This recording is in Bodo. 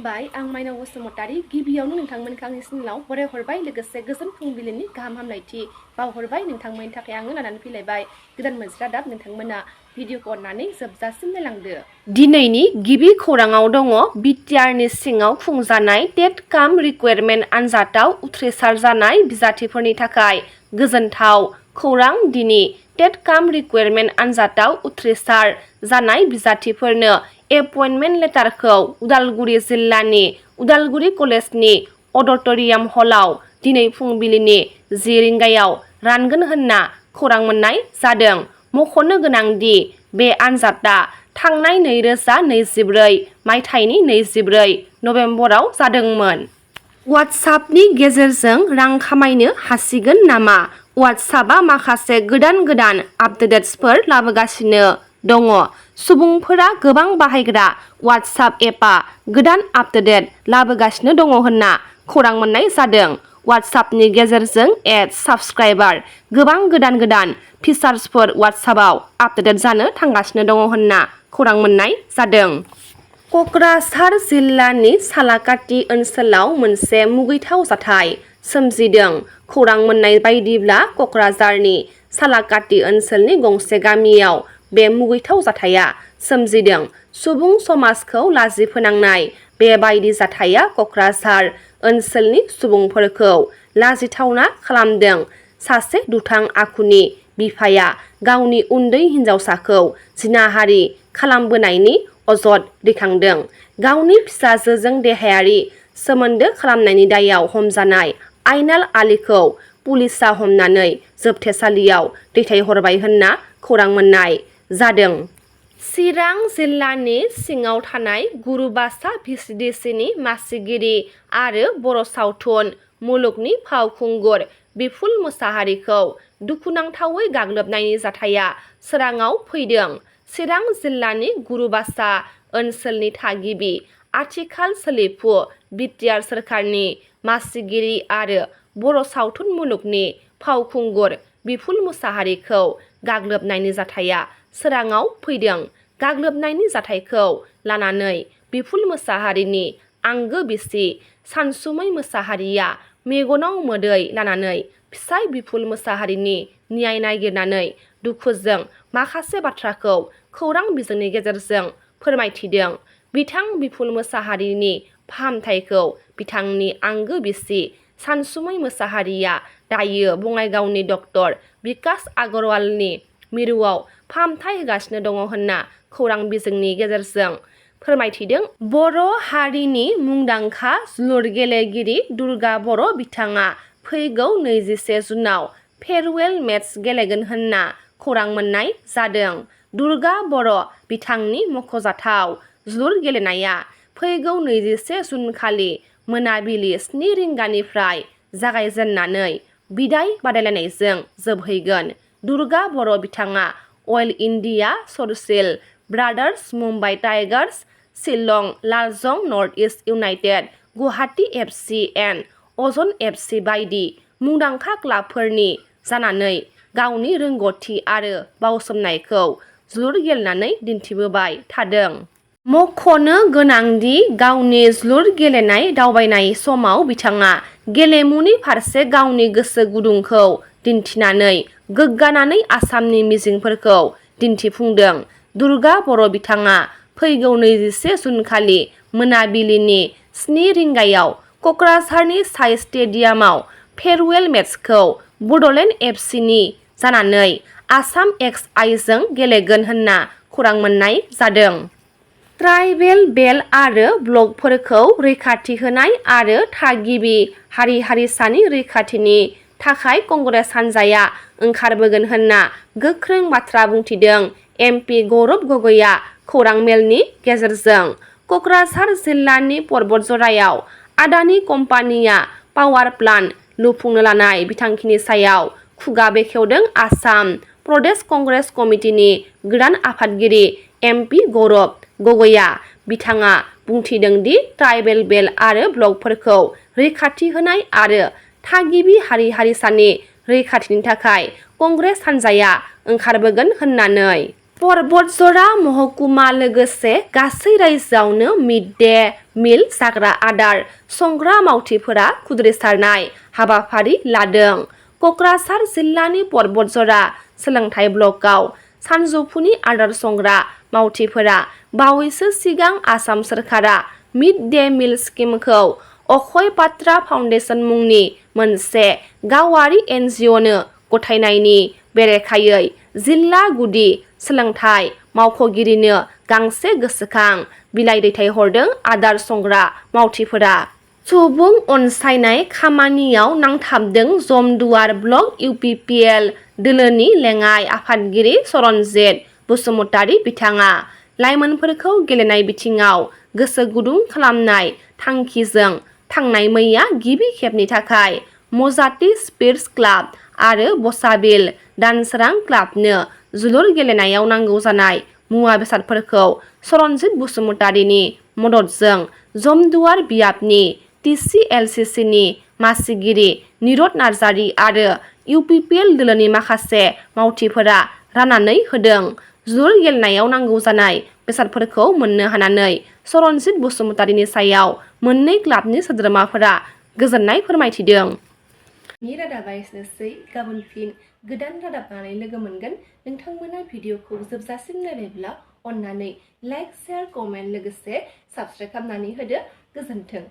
खुलुमबाय आं माइनाव बसुमतारी गिबियावनो नोंथांमोनखौ आंनि चेनेलाव बरायहरबाय लोगोसे गोजोन फुंबिलिनि गाहाम हामलायथि बावहरबाय नोंथांमोननि थाखाय आङो लानानै फैलायबाय गोदान मोनसे रादाब नोंथांमोना भिडिअखौ अननानै जोबजासिम नायलांदो। दिनैनि गिबि खौराङाव दङ बिटिआरनि सिङाव खुंजानाय टेट काम रिक्वायरमेन्ट आनजादाव उथ्रिसार जानाय बिजाथिफोरनि थाखाय गोजोनथाव खौरां दिनै टेट काम रिक्वायरमेन्ट आनजादाव उथ्रिसार जानाय बिजाथिफोरनो एपइन्टमेन्ट लेटारखौ उदालगुरि जिल्लानि उदालगुरि कलेजनि अडिट'रियाम हलाव दिनै फुंबिलिनि 10 रिंगायाव रानगोन होनना खौरां मोननाय जादों। मख'नो गोनांदि बे आनजादा थांनाय 2024 मायथाइनि 24 नबेम्बराव जादोंमोन। वाट्सएपनि गेजेरजों रां खामायनो हासिगोन नामा? वाट्सएपआ माखासे गोदान आपडेट्सफोर लाबोगासिनो दङ। सुबुंफोरा गोबां बाहायग्रा वाट्सएप एपआ गोदान आपडेट लाबोगासिनो दङ होनना खौरां मोननाय जादों। वाट्सएपनि गेजेरजों एड साबस्क्राइबार गोबां गोदान फिचार्सफोर वाट्सएपआव आपडेट जानो थांगासिनो दङ होनना खौरां मोननाय जादों। क'क्राझार जिल्लानि सालाकाटि ओनसोलाव मोनसे मुगैथाव जाथाय सोमजिदों। खौरां मोननाय बायदिब्ला क'क्राझारनि सालाकाटि ओनसोलनि गंसे गामियाव बे मुगैथाव जाथाया सोमजिदों। सुबुं समाजखौ लाजि फोनांनाय बेबायदि जाथाया क'क्राझार ओनसोलनि सुबुंफोरखौ लाजिथावना खालामदों। सासे दुथां आखुनि बिफाया गावनि उन्दै हिनजावसाखौ जिनाहारि खालामबोनायनि अजद दैखांदों। गावनि फिसाजोजों देहायारि सोमोन्दो खालामनायनि दायाव हमजानाय आइनाल आलीखौ पुलिसआ हमनानै जोबथेसालियाव दैथायहरबाय होनना खौरां मोननाय जादों। चिरां जिल्लानि सिङाव थानाय गुरुबासा भिसिडिसिनि मासिगिरि आरो बर' सावथुन मुलुगनि फावखुंगुर बिपुल मोसाहारिखौ दुखुनांथावै गाग्लोबनायनि जाथाया सोराङाव फैदों। चिरां जिल्लानि गुरुबासा ओनसोलनि थागिबि आथिखाल सोलिफु बिटिआर सोरखारनि मासिगिरि आरो बर' सावथुन मुलुगनि फावखुंगुर बिपुल मोसाहारिखौ गाग्लोबनायनि जाथाया सोराङाव फैदों। गाग्लोबनायनि जाथायखौ लानानै बिपुल मोसाहारिनि आंगो बिसि सानसुमै मोसाहारिया मेगनाव मोदै लानानै फिसाय बिपुल मोसाहारिनि न्याय नागिरनानै दुखुजों माखासे बाथ्राखौ खौरां बिजोंनि गेजेरजों फोरमायथिदों। बिथां बिपुल मोसाहारिनि फाहामथायखौ बिथांनि आंगो बिसि सानसुमै मोसाहारिया दायो बङाइगावनि डक्टर बिकास आगरवालनि मिरुआव फाहामथाय होगासिनो दङ होनना खौरां बिजोंनि गेजेरजों फोरमायथिदों। बर' हारिनि मुंदांखा जोलुर गेलेगिरि दुर्गा बर' बिथाङा फैगौ 21 जुनाव फेरवेल मेच गेलेगोन होनना खौरां मोननाय जादों। दुर्गा बर' बिथांनि मख'जाथाव जोलुर गेलेनाया फैगौ 21 जुन खालि मोनाबिलि 7 रिंगानिफ्राय जागायजेननानै बिदाय बादायलायनायजों जोबहैगोन। दुर्गा बर' बिथाङा All India Churchill Brothers Mumbai Tigers Shillong Lajong North East United Guwahati FC and अजन एफसि बायदि मुंदांखा क्लाबफोरनि जानानै गावनि रोंग'थि आरो बावसोमनायखौ जोलुर गेलेनानै दिन्थिबोबाय थादों। मख'नो गोनांदि गावनि जोलुर गेलेनाय दावबायनाय समाव बिथाङा गेलेमुनि फारसे गावनि गोसो गुदुंखौ दिन्थिनानै गोग्गानानै आसामनि मिजिंफोरखौ दिन्थिफुंदों। दुर्गा बर' बिथाङा फैगौ 21 जुन खालि मोनाबिलिनि 7 रिंगायाव क'क्राझारनि साइ स्टेडियामाव फेरवेल मेचखौ बड'लेण्ड एफसिनि जानानै आसाम एक्सआइजों गेलेगोन होनना खौरां मोननाय जादों। ट्राइबेल बेल्ट आरो ब्लकफोरखौ रैखाथि होनाय आरो थागिबि हारि-हारिसानि रैखाथिनि थाखाय कंग्रेस हान्जाया ओंखारबोगोन होनना गोख्रों बाथ्रा बुंथिदों एमपि गौरब गगैआ खौरां मेलनि गेजेरजों। क'क्राझार जिल्लानि पर्बतझरायाव आदानि कम्पानिया पावार प्लान्ट लुफुंनो लानाय बिथांखिनि सायाव खुगा बेखेवदों आसाम प्रदेश कंग्रेस कमिटिनि गोदान आफादगिरि एमपि गौरब गगैआ। बिथाङा बुंथिदों दि ट्राइबेल बेल्ट आरो ब्लकफोरखौ रैखाथि होनाय आरो थागिबि हारि-हारिसानि रैखाथिनि थाखाय कंग्रेस हान्जाया ओंखारबोगोन होननानै। पर्बतजरा महकुमा लोगोसे गासै रायजोआवनो मिड डे मिल जाग्रा आदार संग्रा मावथिफोरा खुद्रिसारनाय हाबाफारि लादों। क'क्राझार जिल्लानि पर्बतजरा सोलोंथाइ ब्लकआव सानजौफुनि आदार संग्रा मावथिफोरा बावैसो सिगां आसाम सोरखारा मिड डे मिल स्किमखौ अक्षय पात्रा फाउन्डेसन मुंनि मोनसे गावारि NGOनो गथायनायनि बेरेखायै जिल्ला गुदि सोलोंथाइ मावख'गिरिनो गांसे गोसोखां बिलाइ दैथायहरदों आदार संग्रा मावथिफोरा। सुबुं अनसायनाय खामानियाव नांथाबदों जमदुवार ब्लक UPPL दोलोनि लेङाइ आफादगिरि सरनजित बसुमतारी बिथाङा लाइमोनफोरखौ गेलेनाय बिथिङाव गोसो गुदुं खालामनाय थांखिजों थांनाय मैया गिबि खेबनि थाखाय मजाति स्पिर्टस क्लाब आरो बसाबिल दानसोरां क्लाबनो जोलुर गेलेनायाव नांगौ जानाय मुवा बेसादफोरखौ सरनजित बसुमतारीनि मददजों जमदुवार बियाबनि TCLCCनि मासिगिरि निरद नार्जारी आरो UPPL दोलोनि माखासे मावथिफोरा राननानै होदों। जोलुर गेलेनायाव नांगौ जानाय बेसादफोरखौ मोननो हानानै सरनजित बसुमतारीनि सायाव मोननै क्लाबनि सोद्रोमाफोरा गोजोननाय फोरमायथिदों। रादाबा एसेनोसै, गाबोन फिन गोदान रादाब लानानै लोगो मोनगोन। नोंथांमोना भिडिअखौ जोबजासिम नायबायब्ला अन्नानै लाइक, शेयार, कमेन्ट लोगोसे साबस्क्राइब खालामनानै होदो। गोजोन्थों।